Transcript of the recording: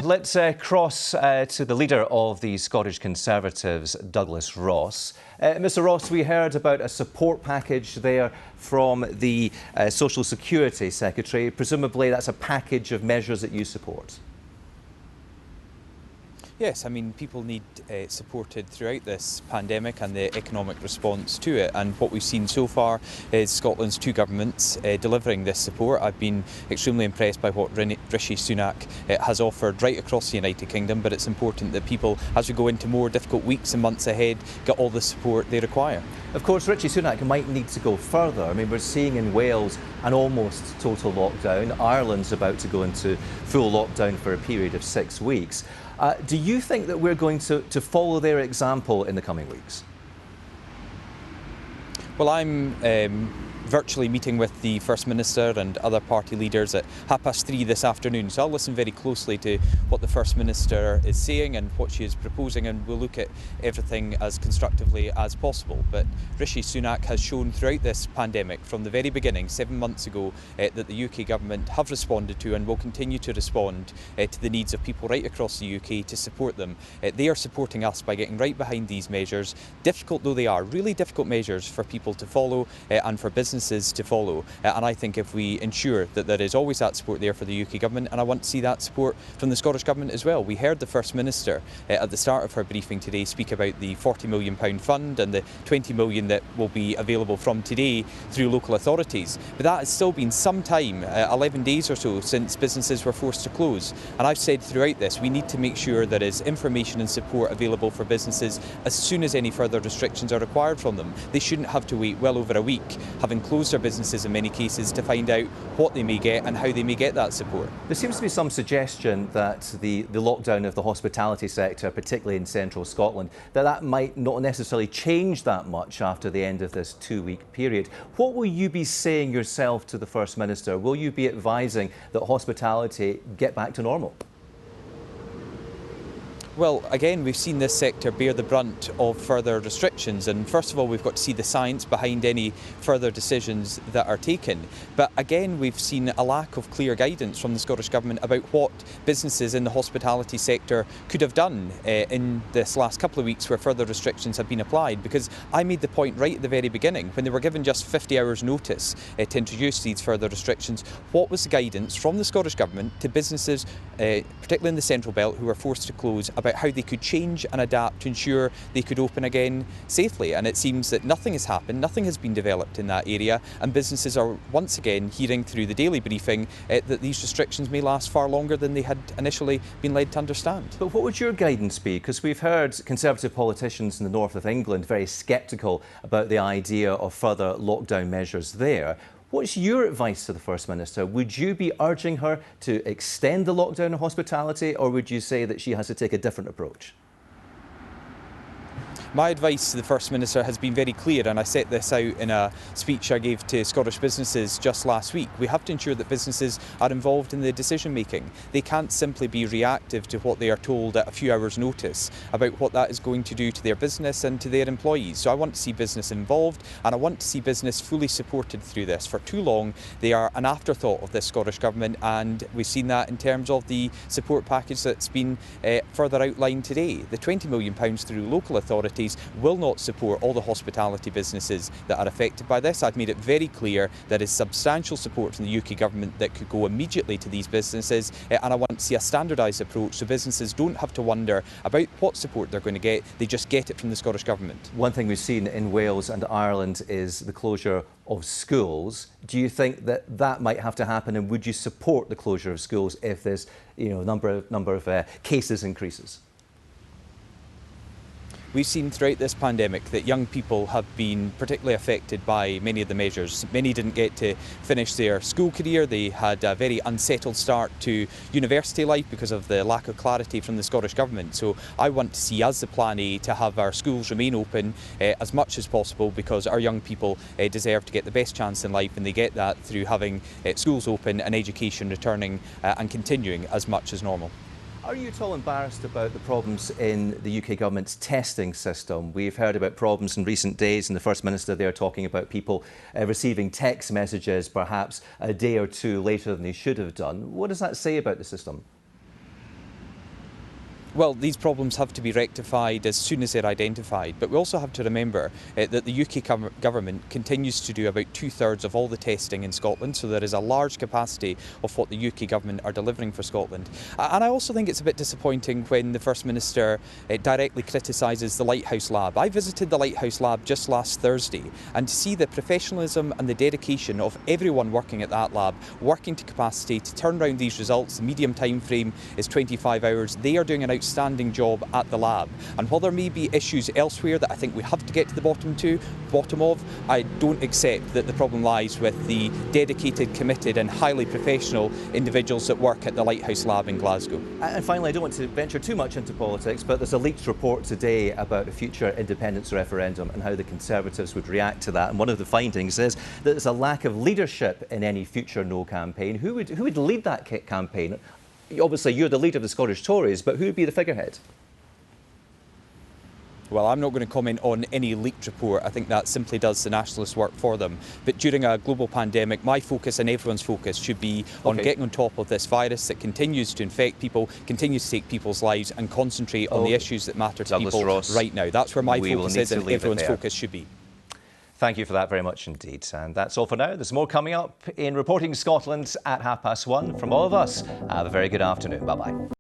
Let's cross to the leader of the Scottish Conservatives, Douglas Ross. Mr Ross, we heard about a support package there from the Social Security Secretary. Presumably that's a package of measures that you support. Yes, I mean, people need supported throughout this pandemic and the economic response to it. And what we've seen so far is Scotland's two governments delivering this support. I've been extremely impressed by what Rishi Sunak has offered right across the United Kingdom, but it's important that people, as we go into more difficult weeks and months ahead, get all the support they require. Of course, Rishi Sunak might need to go further. I mean, we're seeing in Wales an almost total lockdown. Ireland's about to go into full lockdown for a period of 6 weeks. Do you think that we're going to follow their example in the coming weeks? Well, I'm virtually meeting with the First Minister and other party leaders at 3:30 this afternoon. So I'll listen very closely to what the First Minister is saying and what she is proposing, and we'll look at everything as constructively as possible. But Rishi Sunak has shown throughout this pandemic, from the very beginning, 7 months ago, that the UK government have responded to and will continue to respond to the needs of people right across the UK to support them. They are supporting us by getting right behind these measures, difficult though they are, really difficult measures for people to follow and for businesses to follow. And I think if we ensure that there is always that support there for the UK government, and I want to see that support from the Scottish Government as well. We heard the First Minister at the start of her briefing today speak about the £40 million fund and the £20 million that will be available from today through local authorities. But that has still been some time, 11 days or so, since businesses were forced to close. And I've said throughout this, we need to make sure there is information and support available for businesses as soon as any further restrictions are required from them. They shouldn't have to wait well over a week, having closed their businesses in many cases, to find out what they may get and how they may get that support. There seems to be some suggestion that the lockdown of the hospitality sector, particularly in central Scotland, that might not necessarily change that much after the end of this 2-week period. What will you be saying yourself to the First Minister? Will you be advising that hospitality get back to normal? Well, again, we've seen this sector bear the brunt of further restrictions, and first of all we've got to see the science behind any further decisions that are taken. But again, we've seen a lack of clear guidance from the Scottish Government about what businesses in the hospitality sector could have done in this last couple of weeks where further restrictions have been applied, because I made the point right at the very beginning, when they were given just 50 hours notice to introduce these further restrictions, what was the guidance from the Scottish Government to businesses, particularly in the Central Belt, who were forced to close, about how they could change and adapt to ensure they could open again safely. And it seems that nothing has happened, nothing has been developed in that area, and businesses are once again hearing through the daily briefing that these restrictions may last far longer than they had initially been led to understand. But what would your guidance be? Because we've heard Conservative politicians in the north of England very sceptical about the idea of further lockdown measures there. What's your advice to the First Minister? Would you be urging her to extend the lockdown of hospitality, or would you say that she has to take a different approach? My advice to the First Minister has been very clear, and I set this out in a speech I gave to Scottish businesses just last week. We have to ensure that businesses are involved in the decision making. They can't simply be reactive to what they are told at a few hours' notice about what that is going to do to their business and to their employees. So I want to see business involved, and I want to see business fully supported through this. For too long, they are an afterthought of this Scottish Government, and we've seen that in terms of the support package that's been further outlined today. The £20 million through local authorities will not support all the hospitality businesses that are affected by this. I've made it very clear there is substantial support from the UK Government that could go immediately to these businesses, and I want to see a standardised approach so businesses don't have to wonder about what support they're going to get, they just get it from the Scottish Government. One thing we've seen in Wales and Ireland is the closure of schools. Do you think that that might have to happen, and would you support the closure of schools if this number of cases increases? We've seen throughout this pandemic that young people have been particularly affected by many of the measures. Many didn't get to finish their school career. They had a very unsettled start to university life because of the lack of clarity from the Scottish Government. So I want to see, as the Plan A, to have our schools remain open as much as possible, because our young people deserve to get the best chance in life, and they get that through having schools open and education returning and continuing as much as normal. Are you at all embarrassed about the problems in the UK Government's testing system? We've heard about problems in recent days, and the First Minister there talking about people receiving text messages perhaps a day or two later than they should have done. What does that say about the system? Well, these problems have to be rectified as soon as they're identified, but we also have to remember that the UK government continues to do about 2/3 of all the testing in Scotland, so there is a large capacity of what the UK government are delivering for Scotland. And I also think it's a bit disappointing when the First Minister directly criticises the Lighthouse Lab. I visited the Lighthouse Lab just last Thursday, and to see the professionalism and the dedication of everyone working at that lab, working to capacity to turn around these results, the medium time frame is 25 hours, they are doing an outstanding job at the lab. And while there may be issues elsewhere that I think we have to get to the bottom of, I don't accept that the problem lies with the dedicated, committed and highly professional individuals that work at the Lighthouse Lab in Glasgow. And finally, I don't want to venture too much into politics, but there's a leaked report today about a future independence referendum and how the Conservatives would react to that. And one of the findings is that there's a lack of leadership in any future No campaign. Who would lead that campaign? Obviously, you're the leader of the Scottish Tories, but who would be the figurehead? Well, I'm not going to comment on any leaked report. I think that simply does the nationalist work for them. But during a global pandemic, my focus and everyone's focus should be on getting on top of this virus that continues to infect people, continues to take people's lives, and concentrate on the issues that matter to Douglas people Ross, right now. That's where my focus is and everyone's focus should be. Thank you for that very much indeed. And that's all for now. There's more coming up in Reporting Scotland at 1:30 from all of us. Have a very good afternoon. Bye-bye.